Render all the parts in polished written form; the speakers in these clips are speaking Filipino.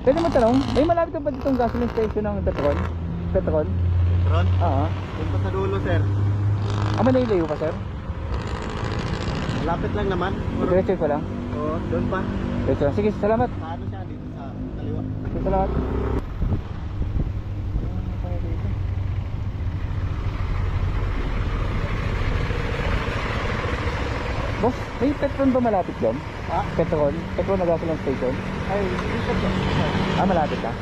Pwede mo tanong, may malapit ba ditong gasoline station ng Petron? Petron? Petron? Oo. Doon pa sa dulo, sir. May nailayo pa, sir? Malapit lang naman. Diretso ko lang. Oo, doon pa. Diretso lang. Sige, salamat. Sa ano siya, dito sa kaliwa. Sige, salamat. Boss, may Petron ba malapit dyan? Ha? Petron? Petron na gasoline station? Ay, dito po. Malapit ka?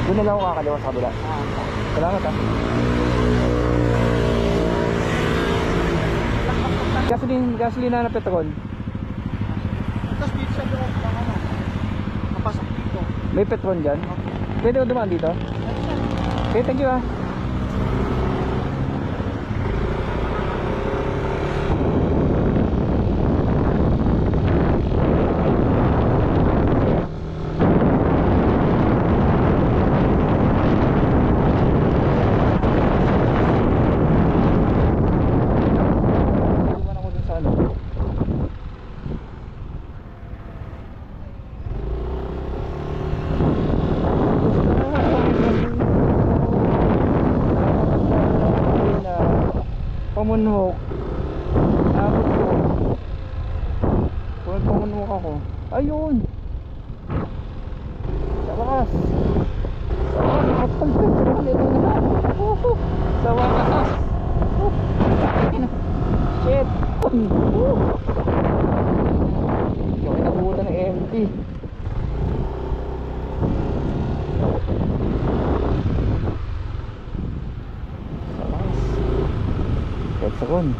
Doon na lang ako kakaliwa sa kabila. Salamat Gasoline na Petron. Tapos dito sa loob ng ano. Kapasok dito. May Petron dyan? Pwede ko dumaan dito? Okay, thank you Iwan ako dun sa ano. Pamunwok. Abot ko. Kung pamunwok ako. Ayun. Sa wakas. Sa wakas. Sa wakas. Shit. Yung inabutan ng MT. Hexagon.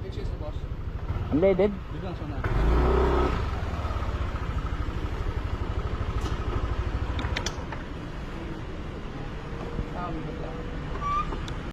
Excuse me, boss. Unleaded? Dito lang sana.